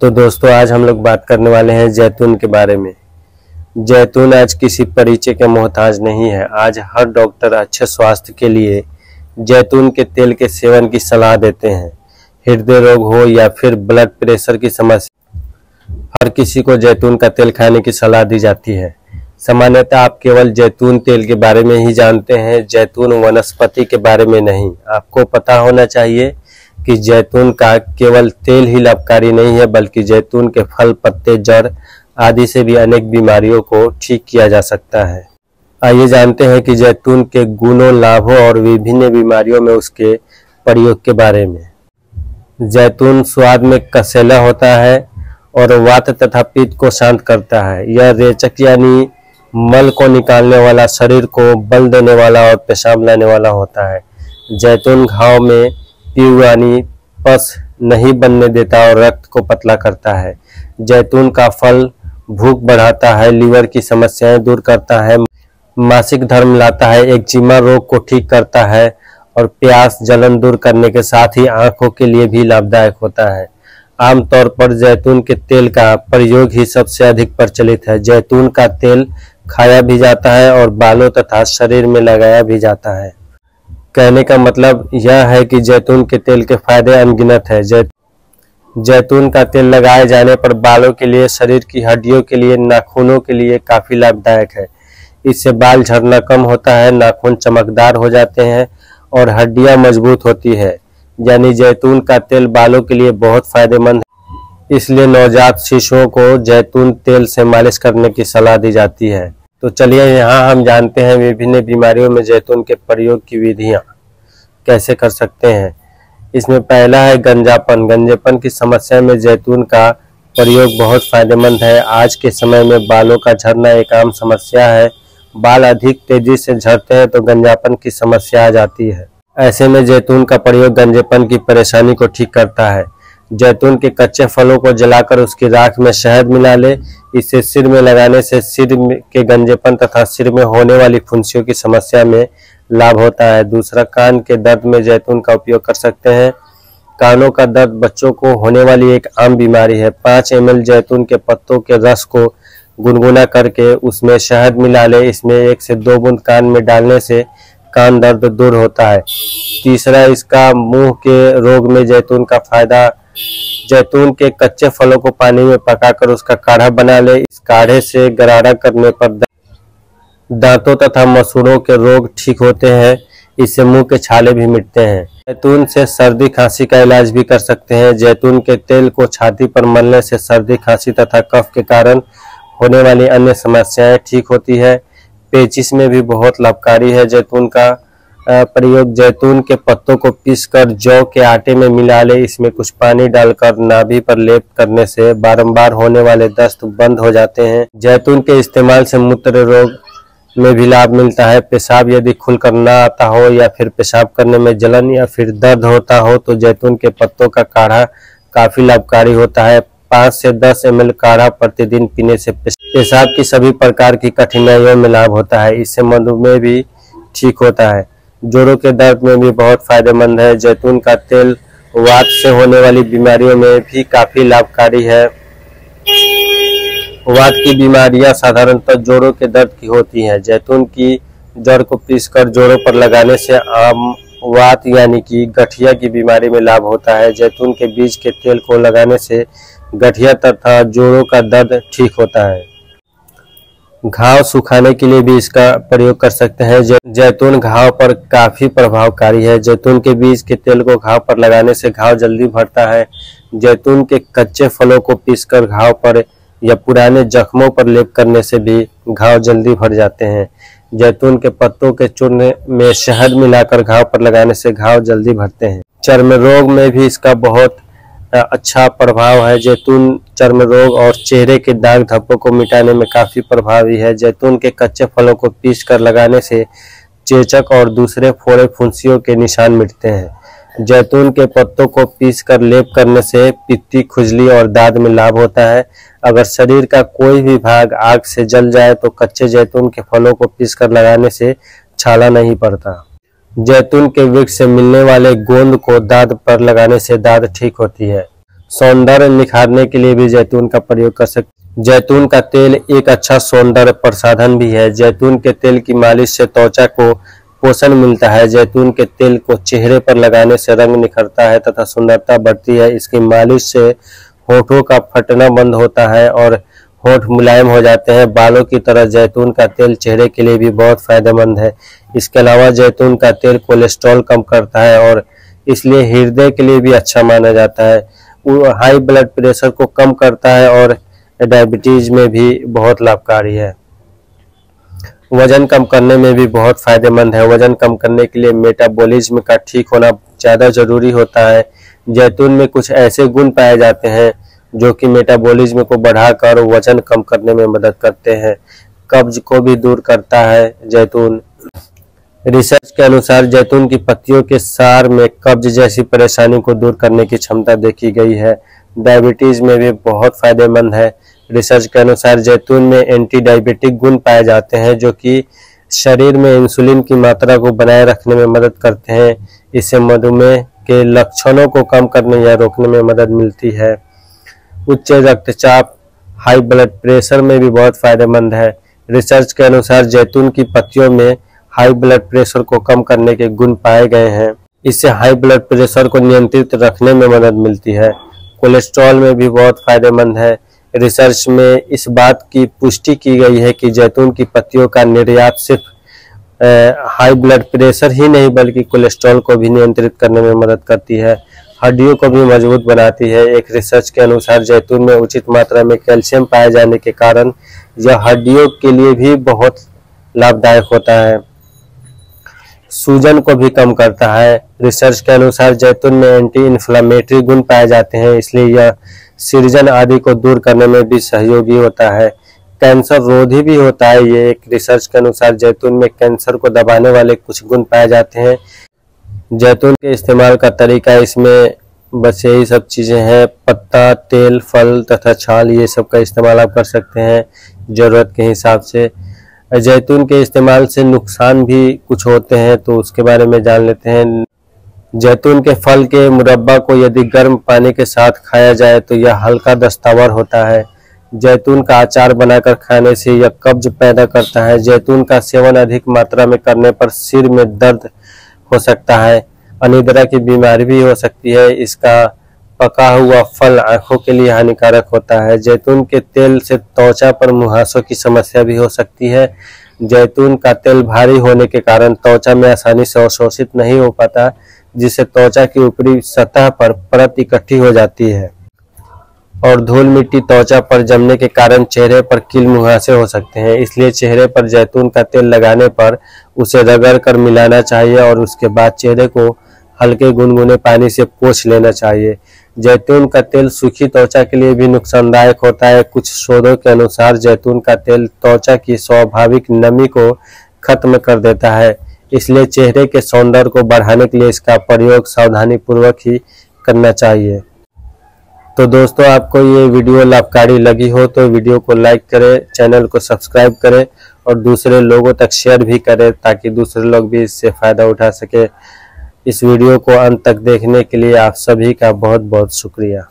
तो दोस्तों आज हम लोग बात करने वाले हैं जैतून के बारे में। जैतून आज किसी परिचय के मोहताज नहीं है। आज हर डॉक्टर अच्छे स्वास्थ्य के लिए जैतून के तेल के सेवन की सलाह देते हैं। हृदय रोग हो या फिर ब्लड प्रेशर की समस्या, हर किसी को जैतून का तेल खाने की सलाह दी जाती है। सामान्यतः आप केवल जैतून तेल के बारे में ही जानते हैं, जैतून वनस्पति के बारे में नहीं। आपको पता होना चाहिए कि जैतून का केवल तेल ही लाभकारी नहीं है, बल्कि जैतून के फल, पत्ते, जड़ आदि से भी अनेक बीमारियों को ठीक किया जा सकता है। आइए जानते हैं कि जैतून के गुणों, लाभों और विभिन्न बीमारियों में उसके प्रयोग के बारे में। जैतून स्वाद में कसेला होता है और वात तथा पित्त को शांत करता है। यह रेचक यानी मल को निकालने वाला, शरीर को बल देने वाला और पेशाब लाने वाला होता है। जैतून घाव में पीऊ यानी पस नहीं बनने देता और रक्त को पतला करता है। जैतून का फल भूख बढ़ाता है, लीवर की समस्याएं दूर करता है, मासिक धर्म लाता है, एक्जिमा रोग को ठीक करता है और प्यास जलन दूर करने के साथ ही आंखों के लिए भी लाभदायक होता है। आमतौर पर जैतून के तेल का प्रयोग ही सबसे अधिक प्रचलित है। जैतून का तेल खाया भी जाता है और बालों तथा शरीर में लगाया भी जाता है। कहने का मतलब यह है कि जैतून के तेल के फायदे अनगिनत है। जैतून का तेल लगाए जाने पर बालों के लिए, शरीर की हड्डियों के लिए, नाखूनों के लिए काफी लाभदायक है। इससे बाल झड़ना कम होता है, नाखून चमकदार हो जाते हैं और हड्डियां मजबूत होती है। यानी जैतून का तेल बालों के लिए बहुत फायदेमंद है। इसलिए नवजात शिशुओं को जैतून तेल से मालिश करने की सलाह दी जाती है। तो चलिए यहाँ हम जानते हैं विभिन्न बीमारियों में जैतून के प्रयोग की विधियां कैसे कर सकते हैं। इसमें पहला है गंजापन। गंजेपन की समस्या में जैतून का प्रयोग बहुत फायदेमंद है। आज के समय में बालों का झड़ना एक आम समस्या है। बाल अधिक तेजी से झड़ते हैं तो गंजापन की समस्या आ जाती है। ऐसे में जैतून का प्रयोग गंजेपन की परेशानी को ठीक करता है। जैतून के कच्चे फलों को जलाकर उसकी राख में शहद मिला ले। इसे सिर में लगाने से सिर के गंजेपन तथा सिर में होने वाली फुंसियों की समस्या में लाभ होता है। दूसरा, कान के दर्द में जैतून का उपयोग कर सकते हैं। कानों का दर्द बच्चों को होने वाली एक आम बीमारी है। 5 ml जैतून के पत्तों के रस को गुनगुना करके उसमें शहद मिला ले। इसमें 1 से 2 बूंद कान में डालने से कान दर्द दूर होता है। तीसरा, इसका मुंह के रोग में जैतून का फायदा। जैतून के कच्चे फलों को पानी में पकाकर उसका काढ़ा बना ले। इस काढ़े से गरारा करने पर दांतों तथा मसूड़ों के रोग ठीक होते हैं। इससे मुंह के छाले भी मिटते हैं। जैतून से सर्दी खांसी का इलाज भी कर सकते हैं। जैतून के तेल को छाती पर मलने से सर्दी खांसी तथा कफ के कारण होने वाली अन्य समस्याएं ठीक होती है। पेचिश में भी बहुत लाभकारी है जैतून का प्रयोग। जैतून के पत्तों को पीसकर जौ के आटे में मिला ले। इसमें कुछ पानी डालकर नाभि पर लेप करने से बारंबार होने वाले दस्त बंद हो जाते हैं। जैतून के इस्तेमाल से मूत्र रोग में भी लाभ मिलता है। पेशाब यदि खुलकर ना आता हो या फिर पेशाब करने में जलन या फिर दर्द होता हो तो जैतून के पत्तों का काढ़ा काफी लाभकारी होता है। 5 से 10 ml काढ़ा प्रतिदिन पीने से पेशाब की सभी प्रकार की कठिनाइयों में लाभ होता है। इससे मधुमेह भी ठीक होता है। जोड़ों के दर्द में भी बहुत फायदेमंद है। जैतून का तेल वात से होने वाली बीमारियों में भी काफी लाभकारी है। वात की बीमारियां साधारणतः जोड़ों के दर्द की होती हैं। जैतून की जड़ को पीसकर जोड़ों पर लगाने से आम वात यानी कि गठिया की बीमारी में लाभ होता है। जैतून के बीज के तेल को लगाने से गठिया तथा जोड़ों का दर्द ठीक होता है। घाव सुखाने के लिए भी इसका प्रयोग कर सकते हैं। जैतून घाव पर काफी प्रभावकारी है। जैतून के बीज के तेल को घाव पर लगाने से घाव जल्दी भरता है। जैतून के कच्चे फलों को पीसकर घाव पर या पुराने जख्मों पर लेप करने से भी घाव जल्दी भर जाते हैं। जैतून के पत्तों के चूर्ण में शहद मिलाकर घाव पर लगाने से घाव जल्दी भरते हैं। चर्म रोग में भी इसका बहुत अच्छा प्रभाव है। जैतून चर्म रोग और चेहरे के दाग धब्बों को मिटाने में काफी प्रभावी है। जैतून के कच्चे फलों को पीसकर लगाने से चेचक और दूसरे फोड़े फुंसियों के निशान मिटते हैं। जैतून के पत्तों को पीसकर लेप करने से पित्ती, खुजली और दाद में लाभ होता है। अगर शरीर का कोई भी भाग आग से जल जाए तो कच्चे जैतून के फलों को पीसकर लगाने से छाला नहीं पड़ता। जैतून के वृक्ष से मिलने वाले गोंद को दाद पर लगाने से दाद ठीक होती है। सौंदर्य निखारने के लिए भी जैतून का प्रयोग कर सकते। जैतून का तेल एक अच्छा सौंदर्य प्रसाधन भी है। जैतून के तेल की मालिश से त्वचा को पोषण मिलता है। जैतून के तेल को चेहरे पर लगाने से रंग निखरता है तथा सुंदरता बढ़ती है। इसकी मालिश से होठों का फटना बंद होता है और होठ मुलायम हो जाते हैं। बालों की तरह जैतून का तेल चेहरे के लिए भी बहुत फायदेमंद है। इसके अलावा जैतून का तेल कोलेस्ट्रॉल कम करता है और इसलिए हृदय के लिए भी अच्छा माना जाता है। वो हाई ब्लड प्रेशर को कम करता है और डायबिटीज में भी बहुत लाभकारी है। वजन कम करने में भी बहुत फायदेमंद है। वजन कम करने के लिए मेटाबॉलिज्म का ठीक होना ज़्यादा जरूरी होता है। जैतून में कुछ ऐसे गुण पाए जाते हैं जो कि मेटाबॉलिज्म को बढ़ाकर वजन कम करने में मदद करते हैं। कब्ज को भी दूर करता है जैतून। रिसर्च के अनुसार जैतून की पत्तियों के सार में कब्ज जैसी परेशानी को दूर करने की क्षमता देखी गई है। डायबिटीज में भी बहुत फायदेमंद है। रिसर्च के अनुसार जैतून में एंटी डायबिटिक गुण पाए जाते हैं जो कि शरीर में इंसुलिन की मात्रा को बनाए रखने में मदद करते हैं। इससे मधुमेह के लक्षणों को कम करने या रोकने में मदद मिलती है। उच्च रक्तचाप, हाई ब्लड प्रेशर में भी बहुत फायदेमंद है। रिसर्च के अनुसार जैतून की पत्तियों में हाई ब्लड प्रेशर को कम करने के गुण पाए गए हैं। इससे हाई ब्लड प्रेशर को नियंत्रित रखने में मदद मिलती है। कोलेस्ट्रॉल में भी बहुत फायदेमंद है। रिसर्च में इस बात की पुष्टि की गई है कि जैतून की पत्तियों का निर्यात सिर्फ हाई ब्लड प्रेशर ही नहीं बल्कि कोलेस्ट्रॉल को भी नियंत्रित करने में मदद करती है। हड्डियों को भी मजबूत बनाती है। एक रिसर्च के अनुसार जैतून में उचित मात्रा में कैल्शियम पाए जाने के कारण यह हड्डियों के लिए भी बहुत लाभदायक होता है। सूजन को भी कम करता है। रिसर्च के अनुसार जैतून में एंटी इन्फ्लामेटरी गुण पाए जाते हैं, इसलिए यह सीरजन आदि को दूर करने में भी सहयोगी होता है। कैंसर रोधी भी होता है। ये एक रिसर्च के अनुसार जैतून में कैंसर को दबाने वाले कुछ गुण पाए जाते हैं। जैतून के इस्तेमाल का तरीका, इसमें बस यही सब चीज़ें हैं। पत्ता, तेल, फल तथा छाल, ये सब का इस्तेमाल आप कर सकते हैं ज़रूरत के हिसाब से। जैतून के इस्तेमाल से नुकसान भी कुछ होते हैं तो उसके बारे में जान लेते हैं। जैतून के फल के मुरब्बा को यदि गर्म पानी के साथ खाया जाए तो यह हल्का दस्तावर होता है। जैतून का अचार बनाकर खाने से यह कब्ज पैदा करता है। जैतून का सेवन अधिक मात्रा में करने पर सिर में दर्द हो सकता है। अनिद्रा की बीमारी भी हो सकती है। इसका पका हुआ फल आंखों के लिए हानिकारक होता है। जैतून के तेल से त्वचा पर मुहासों की समस्या भी हो सकती है। जैतून का तेल भारी होने के कारण त्वचा में आसानी से अवशोषित नहीं हो पाता, जिससे त्वचा की ऊपरी सतह पर परत इकट्ठी हो जाती है और धूल मिट्टी त्वचा पर जमने के कारण चेहरे पर कील मुहासे हो सकते हैं। इसलिए चेहरे पर जैतून का तेल लगाने पर उसे रगड़ कर मिलाना चाहिए और उसके बाद चेहरे को हल्के गुनगुने पानी से पोंछ लेना चाहिए। जैतून का तेल सूखी त्वचा के लिए भी नुकसानदायक होता है। कुछ शोधों के अनुसार जैतून का तेल त्वचा की स्वाभाविक नमी को खत्म कर देता है, इसलिए चेहरे के सौंदर्य को बढ़ाने के लिए इसका प्रयोग सावधानी पूर्वक ही करना चाहिए। तो दोस्तों, आपको ये वीडियो लाभकारी लगी हो तो वीडियो को लाइक करें, चैनल को सब्सक्राइब करें और दूसरे लोगों तक शेयर भी करें ताकि दूसरे लोग भी इससे फ़ायदा उठा सके। इस वीडियो को अंत तक देखने के लिए आप सभी का बहुत बहुत शुक्रिया।